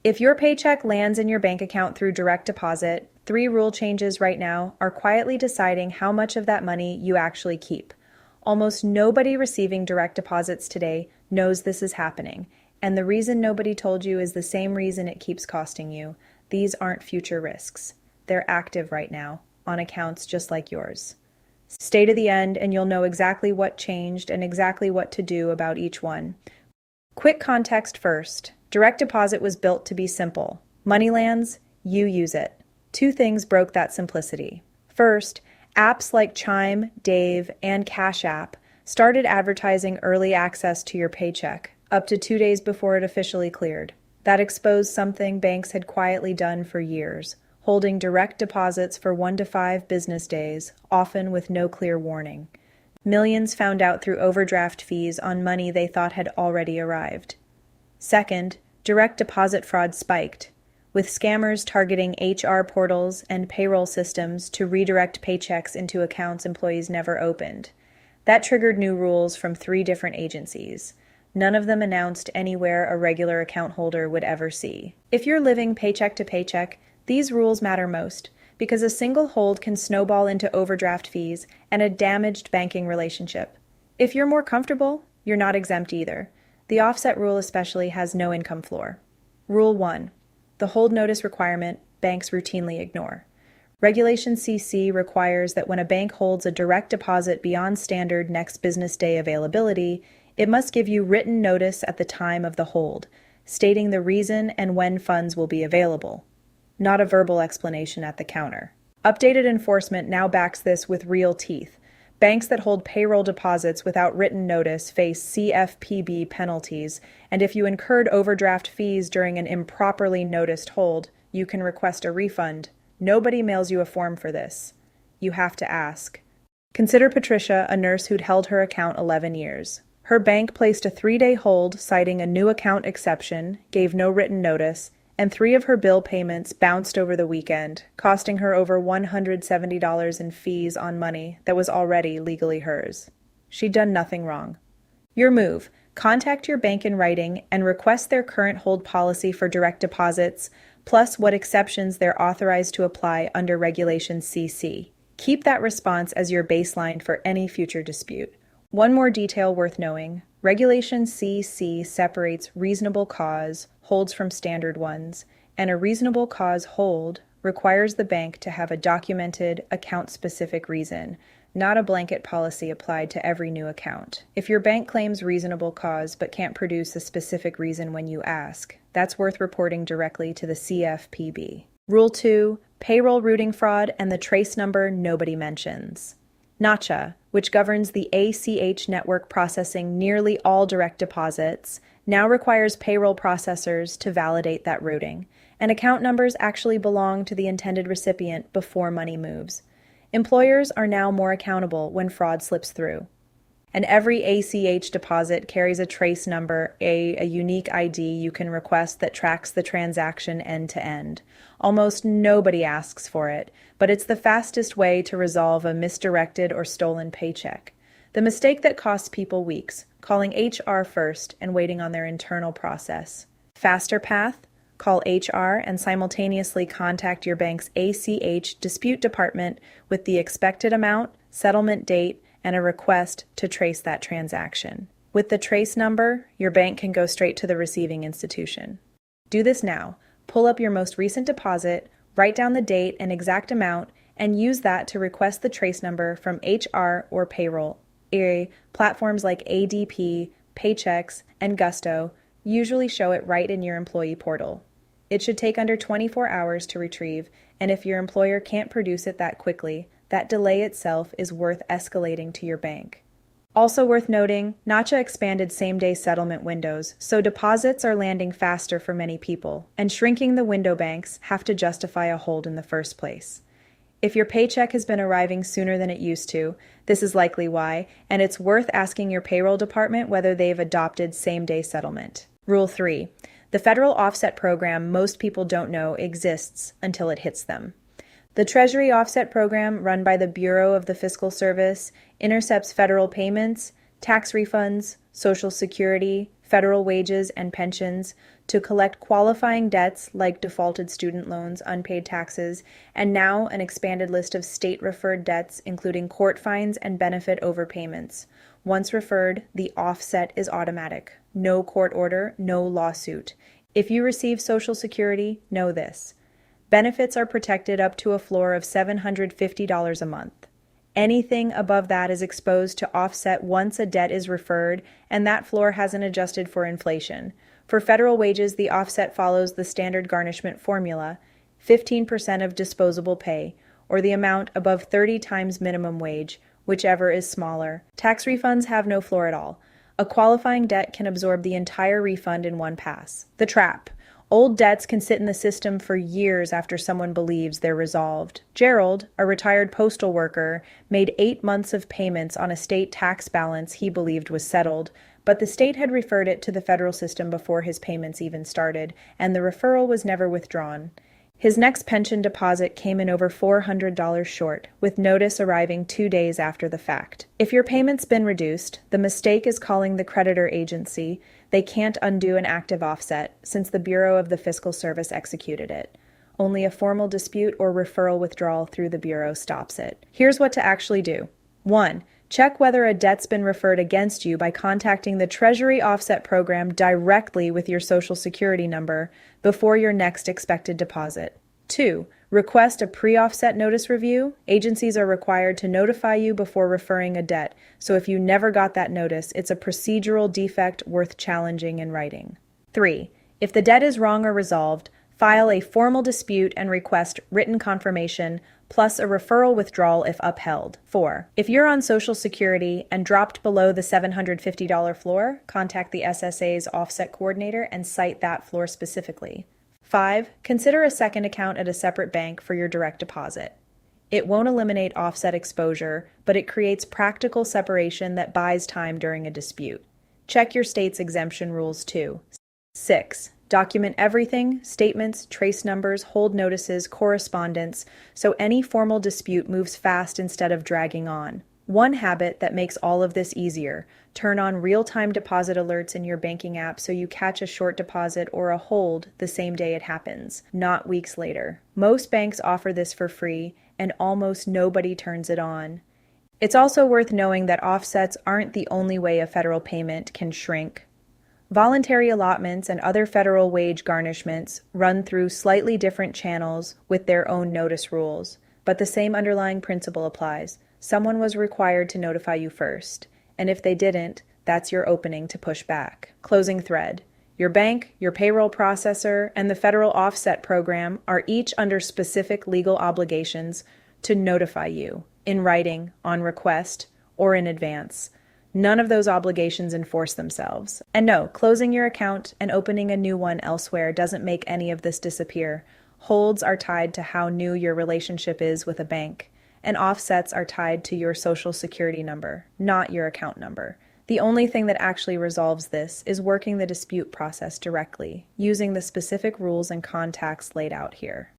If your paycheck lands in your bank account through direct deposit, three rule changes right now are quietly deciding how much of that money you actually keep. Almost nobody receiving direct deposits today knows this is happening, and the reason nobody told you is the same reason it keeps costing you. These aren't future risks. They're active right now, on accounts just like yours. Stay to the end and you'll know exactly what changed and exactly what to do about each one. Quick context first. Direct deposit was built to be simple. Money lands, you use it. Two things broke that simplicity. First, apps like Chime, Dave, and Cash App started advertising early access to your paycheck, up to 2 days before it officially cleared. That exposed something banks had quietly done for years, holding direct deposits for 1 to 5 business days, often with no clear warning. Millions found out through overdraft fees on money they thought had already arrived. Second, direct deposit fraud spiked, with scammers targeting HR portals and payroll systems to redirect paychecks into accounts employees never opened. That triggered new rules from 3 different agencies. None of them announced anywhere a regular account holder would ever see. If you're living paycheck to paycheck, these rules matter most, because a single hold can snowball into overdraft fees and a damaged banking relationship. If you're more comfortable, you're not exempt either. The offset rule especially has no income floor. Rule 1. The hold notice requirement banks routinely ignore. Regulation CC requires that when a bank holds a direct deposit beyond standard next business day availability, it must give you written notice at the time of the hold, stating the reason and when funds will be available, not a verbal explanation at the counter. Updated enforcement now backs this with real teeth. Banks that hold payroll deposits without written notice face CFPB penalties, and if you incurred overdraft fees during an improperly noticed hold, you can request a refund. Nobody mails you a form for this. You have to ask. Consider Patricia, a nurse who'd held her account 11 years. Her bank placed a 3-day hold citing a new account exception, gave no written notice, and 3 of her bill payments bounced over the weekend, costing her over $170 in fees on money that was already legally hers. She'd done nothing wrong. Your move: contact your bank in writing and request their current hold policy for direct deposits, plus what exceptions they're authorized to apply under Regulation CC. Keep that response as your baseline for any future dispute. One more detail worth knowing: Regulation CC separates reasonable cause holds from standard ones, and a reasonable cause hold requires the bank to have a documented, account-specific reason, not a blanket policy applied to every new account. If your bank claims reasonable cause but can't produce a specific reason when you ask, that's worth reporting directly to the CFPB. Rule 2, payroll routing fraud and the trace number nobody mentions. NACHA, which governs the ACH network processing nearly all direct deposits, now requires payroll processors to validate that routing, and account numbers actually belong to the intended recipient before money moves. Employers are now more accountable when fraud slips through. And every ACH deposit carries a trace number, a unique ID you can request that tracks the transaction end to end. Almost nobody asks for it, but it's the fastest way to resolve a misdirected or stolen paycheck. The mistake that costs people weeks: calling HR first and waiting on their internal process. Faster path: call HR and simultaneously contact your bank's ACH dispute department with the expected amount, settlement date, and a request to trace that transaction. With the trace number, your bank can go straight to the receiving institution. Do this now. Pull up your most recent deposit, write down the date and exact amount, and use that to request the trace number from HR or payroll. Platforms like ADP, Paychecks, and Gusto usually show it right in your employee portal. It should take under 24 hours to retrieve, and if your employer can't produce it that quickly, that delay itself is worth escalating to your bank. Also worth noting, NACHA expanded same-day settlement windows, so deposits are landing faster for many people, and shrinking the window banks have to justify a hold in the first place. If your paycheck has been arriving sooner than it used to, this is likely why, and it's worth asking your payroll department whether they've adopted same-day settlement. Rule 3. The federal offset program most people don't know exists until it hits them. The Treasury offset program, run by the Bureau of the Fiscal Service, intercepts federal payments, tax refunds, Social Security, federal wages and pensions, to collect qualifying debts like defaulted student loans, unpaid taxes, and now an expanded list of state-referred debts, including court fines and benefit overpayments. Once referred, the offset is automatic. No court order, no lawsuit. If you receive Social Security, know this. Benefits are protected up to a floor of $750 a month. Anything above that is exposed to offset once a debt is referred, and that floor hasn't adjusted for inflation. For federal wages, the offset follows the standard garnishment formula, 15% of disposable pay, or the amount above 30 times minimum wage, whichever is smaller. Tax refunds have no floor at all. A qualifying debt can absorb the entire refund in one pass. The trap. Old debts can sit in the system for years after someone believes they're resolved. Gerald, a retired postal worker, made 8 months of payments on a state tax balance he believed was settled, but the state had referred it to the federal system before his payments even started, and the referral was never withdrawn. His next pension deposit came in over $400 short, with notice arriving 2 days after the fact. If your payment's been reduced, the mistake is calling the creditor agency. They can't undo an active offset, since the Bureau of the Fiscal Service executed it. Only a formal dispute or referral withdrawal through the Bureau stops it. Here's what to actually do. 1. Check whether a debt's been referred against you by contacting the Treasury offset program directly with your Social Security number before your next expected deposit. 2. Request a pre-offset notice review. Agencies are required to notify you before referring a debt, so if you never got that notice, it's a procedural defect worth challenging in writing. 3. If the debt is wrong or resolved, file a formal dispute and request written confirmation, plus a referral withdrawal if upheld. 4. If you're on Social Security and dropped below the $750 floor, contact the SSA's offset coordinator and cite that floor specifically. 5. Consider a second account at a separate bank for your direct deposit. It won't eliminate offset exposure, but it creates practical separation that buys time during a dispute. Check your state's exemption rules too. 6. Document everything, statements, trace numbers, hold notices, correspondence, so any formal dispute moves fast instead of dragging on. One habit that makes all of this easier: turn on real-time deposit alerts in your banking app so you catch a short deposit or a hold the same day it happens, not weeks later. Most banks offer this for free, and almost nobody turns it on. It's also worth knowing that offsets aren't the only way a federal payment can shrink. Voluntary allotments and other federal wage garnishments run through slightly different channels with their own notice rules, but the same underlying principle applies. Someone was required to notify you first, and if they didn't, that's your opening to push back. Closing thread. Your bank, your payroll processor, and the federal offset program are each under specific legal obligations to notify you, in writing, on request, or in advance. None of those obligations enforce themselves. And no, closing your account and opening a new one elsewhere doesn't make any of this disappear. Holds are tied to how new your relationship is with a bank, and offsets are tied to your Social Security number, not your account number. The only thing that actually resolves this is working the dispute process directly, using the specific rules and contacts laid out here.